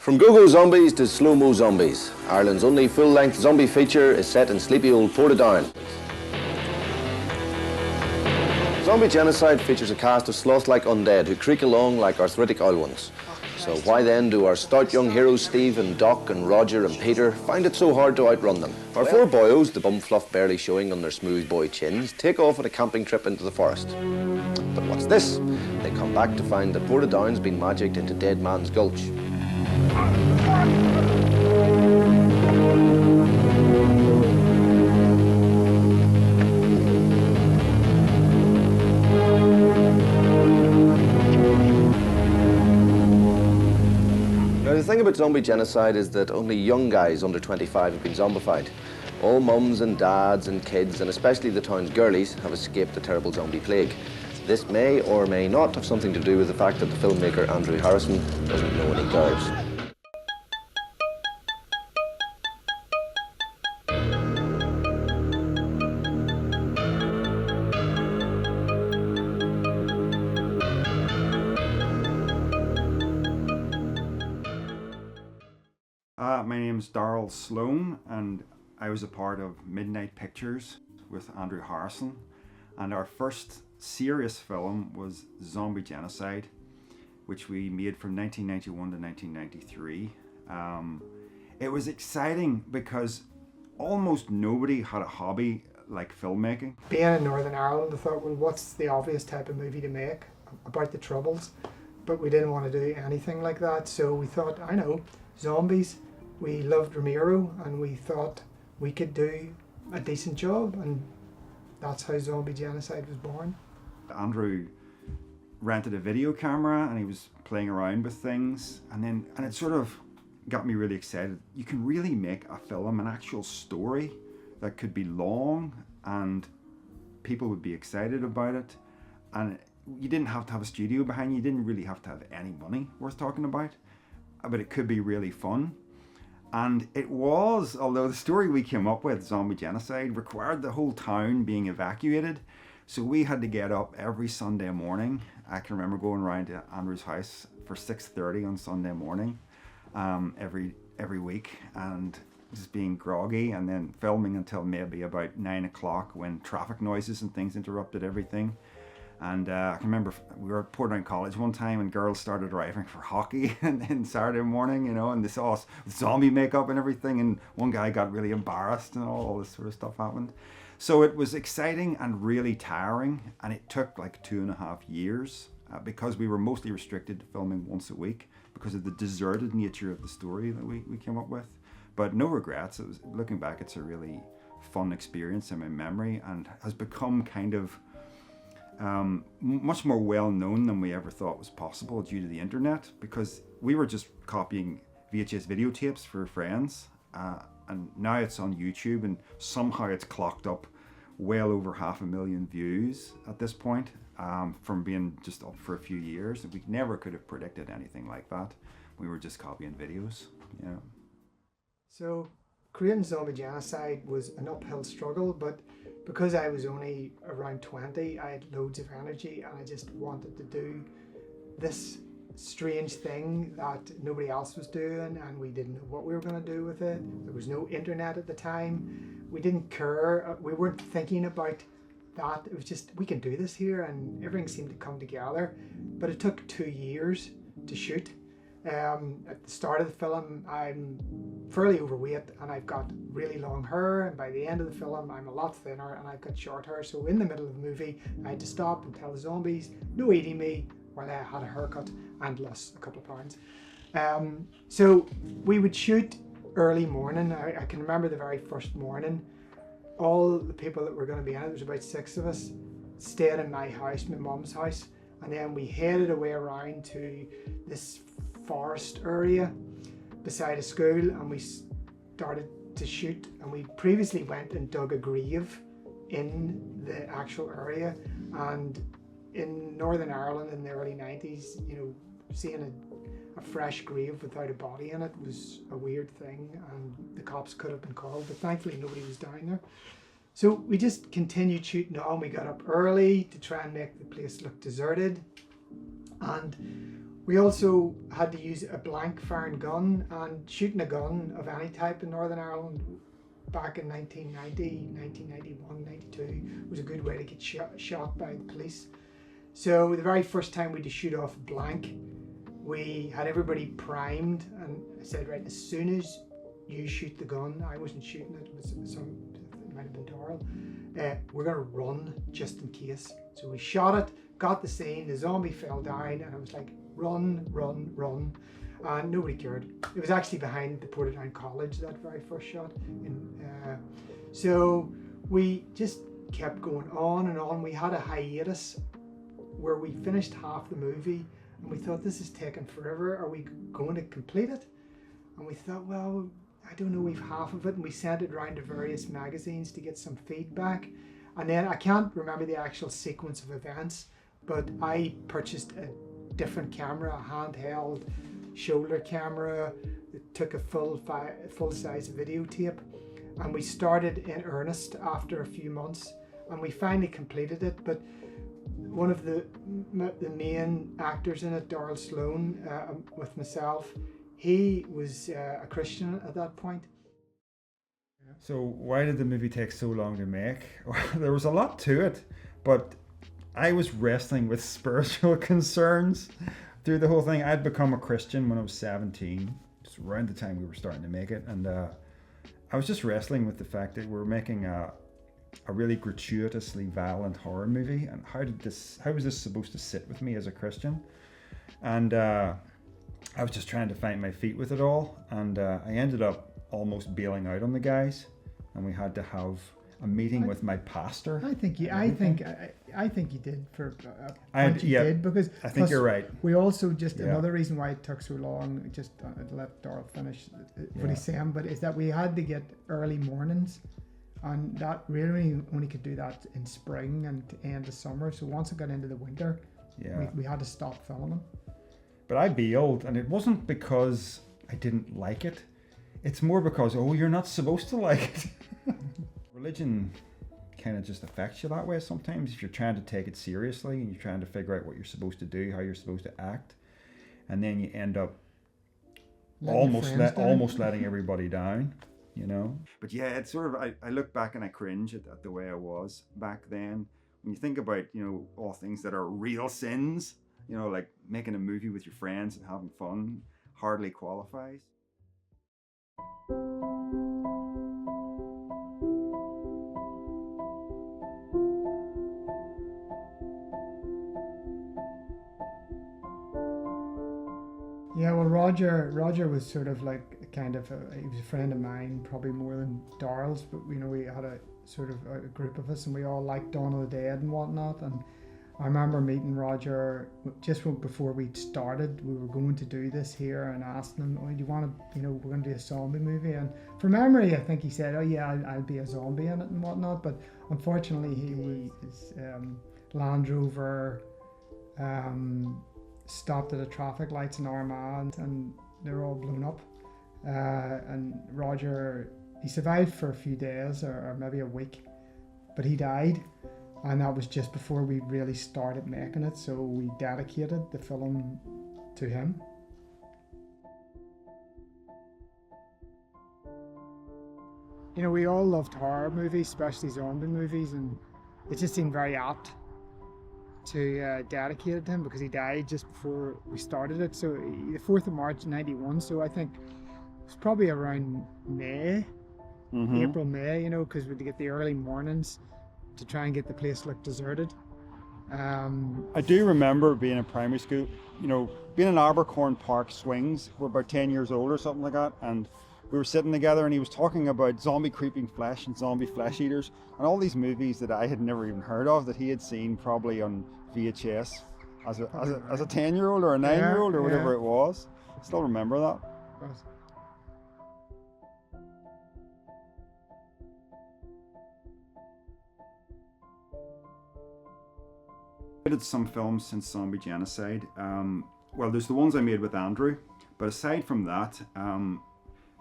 From go-go zombies to slow-mo zombies, Ireland's only full-length zombie feature is set in sleepy old Portadown. Zombie Genocide features a cast of sloth-like undead who creak along like arthritic oil ones. So why then do our stout young heroes Steve and Doc and Roger and Peter find it so hard to outrun them? Our four boyos, the bum fluff barely showing on their smooth boy chins, take off on a camping trip into the forest. But what's this? They come back to find that Portadown's been magicked into Dead Man's Gulch. Now, the thing about Zombie Genocide is that only young guys under 25 have been zombified. All mums and dads and kids, and especially the town's girlies, have escaped the terrible zombie plague. This may or may not have something to do with the fact that the filmmaker Andrew Harrison doesn't know any girls. My name's Darrell Sloan, and I was a part of Midnight Pictures with Andrew Harrison, and our first serious film was Zombie Genocide, which we made from 1991 to 1993. It was exciting because almost nobody had a hobby like filmmaking. Being in Northern Ireland, I thought, well, what's the obvious type of movie to make about the Troubles? But we didn't want to do anything like that, so we thought, I know, zombies. We loved Romero, and we thought we could do a decent job, and that's how Zombie Genocide was born. Andrew rented a video camera and he was playing around with things, and it sort of got me really excited. You can really make a film, an actual story that could be long and people would be excited about it, and you didn't have to have a studio behind you. You didn't really have to have any money worth talking about, but it could be really fun. And it was, although the story we came up with, Zombie Genocide, required the whole town being evacuated. So we had to get up every Sunday morning. I can remember going around to Andrew's house for 6:30 on Sunday morning, every week, and just being groggy, and then filming until maybe about 9 o'clock when traffic noises and things interrupted everything. And I can remember we were at Portadown College one time, and girls started arriving for hockey and Saturday morning, you know, and they saw us with zombie makeup and everything, and one guy got really embarrassed, and all this sort of stuff happened. So it was exciting and really tiring, and it took like 2.5 years because we were mostly restricted to filming once a week because of the deserted nature of the story that we came up with. But no regrets. It was, looking back, it's a really fun experience in my memory, and has become kind of much more well known than we ever thought was possible due to the internet, because we were just copying VHS videotapes for friends, and now it's on YouTube, and somehow it's clocked up well over 500,000 views at this point, from being just up for a few years. We never could have predicted anything like that. We were just copying videos. Yeah. So creating Zombie Genocide was an uphill struggle, but because I was only around 20, I had loads of energy, and I just wanted to do this strange thing that nobody else was doing, and we didn't know what we were going to do with it. There was no internet at the time. We didn't care. We weren't thinking about that. It was just, we can do this here, and everything seemed to come together. But it took 2 years to shoot. At the start of the film, I'm fairly overweight, and I've got really long hair, and by the end of the film I'm a lot thinner and I've got short hair. So in the middle of the movie I had to stop and tell the zombies no eating me while I had a haircut and lost a couple of pounds. So we would shoot early morning. I can remember the very first morning, all the people that were going to be in it, there was about 6 of us, stayed in my house, my mum's house, and then we headed away around to this forest area beside a school, and we started to shoot. And we previously went and dug a grave in the actual area, and in Northern Ireland in the early 90s, you know, seeing a fresh grave without a body in it was a weird thing, and the cops could have been called, but thankfully nobody was down there. So we just continued shooting on. We got up early to try and make the place look deserted, and We also had to use a blank firing gun, and shooting a gun of any type in Northern Ireland back in 1990, 1991, 92 was a good way to get shot by the police. So the very first time we had to shoot off blank, we had everybody primed, and I said, right, as soon as you shoot the gun, I wasn't shooting it, it might have been Darrell, we're going to run just in case. So we shot it, got the scene, the zombie fell down, and I was like, run, run, run. And nobody cared. It was actually behind the Portadown College, that very first shot. So we just kept going on and on. We had a hiatus where we finished half the movie and we thought, this is taking forever. Are we going to complete it? And we thought, well, I don't know, we've half of it. And we sent it around to various magazines to get some feedback. And then I can't remember the actual sequence of events, but I purchased a different camera, a handheld shoulder camera that took a full-size videotape, and we started in earnest after a few months, and we finally completed it. But one of the main actors in it, Darrell Sloan, with myself, he was a Christian at that point. So why did the movie take so long to make? Well, there was a lot to it, but I was wrestling with spiritual concerns through the whole thing. I'd become a Christian when I was 17, just around the time we were starting to make it, and I was just wrestling with the fact that we were making a really gratuitously violent horror movie, and how was this supposed to sit with me as a Christian? And I was just trying to find my feet with it all, and I ended up almost bailing out on the guys, and we had to have a meeting with my pastor. I think you did for a point you did, because I think you're right. We also another reason why it took so long, just to let Darrell finish what he's saying, but is that we had to get early mornings, and that really only could do that in spring and end of summer. So once it got into the winter, we had to stop filming. But I bailed, and it wasn't because I didn't like it. It's more because, you're not supposed to like it. Religion kind of just affects you that way sometimes if you're trying to take it seriously and you're trying to figure out what you're supposed to do, how you're supposed to act, and then you end up almost letting everybody down, you know. But yeah, it's sort of, I look back and I cringe at the way I was back then. When you think about, all things that are real sins, like making a movie with your friends and having fun hardly qualifies. Yeah, well, Roger was sort of like he was a friend of mine, probably more than Darrell's, but we had a sort of a group of us, and we all liked Dawn of the Dead and whatnot. And I remember meeting Roger just before we started. We were going to do this here, and asked him, do you want to, we're going to do a zombie movie. And from memory, I think he said, I'll be a zombie in it and whatnot. But unfortunately, his Land Rover stopped at the traffic lights in Armagh, and they were all blown up. And Roger, he survived for a few days or maybe a week, but he died. And that was just before we really started making it, so we dedicated the film to him. We all loved horror movies, especially zombie movies, and it just seemed very apt to dedicate it to him because he died just before we started it. So the 4th of March 91, so I think it was probably around May, April, May, because we had to get the early mornings to try and get the place look deserted. I do remember being in primary school, being in Abercorn Park Swings. We're about 10 years old or something like that, and we were sitting together and he was talking about zombie creeping flesh and zombie flesh eaters and all these movies that I had never even heard of, that he had seen probably on VHS as a 10-year-old or a 9-year-old or whatever it was. I still remember that. I did some films since Zombie Genocide. Well, there's the ones I made with Andrew, but aside from that,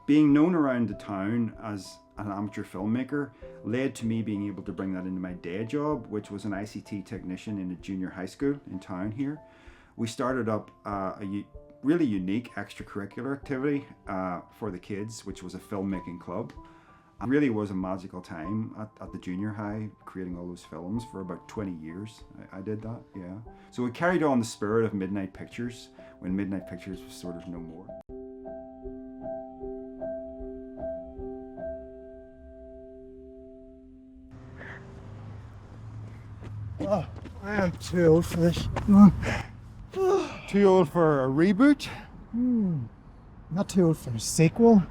being known around the town as an amateur filmmaker led to me being able to bring that into my day job, which was an ICT technician in a junior high school in town here. we started up really unique extracurricular activity for the kids, which was a filmmaking club. It really was a magical time at the junior high, creating all those films for about 20 years. I did that, yeah. So we carried on the spirit of Midnight Pictures when Midnight Pictures was sort of no more. Oh, I am too old for this. Too old for a reboot? Not too old for a sequel.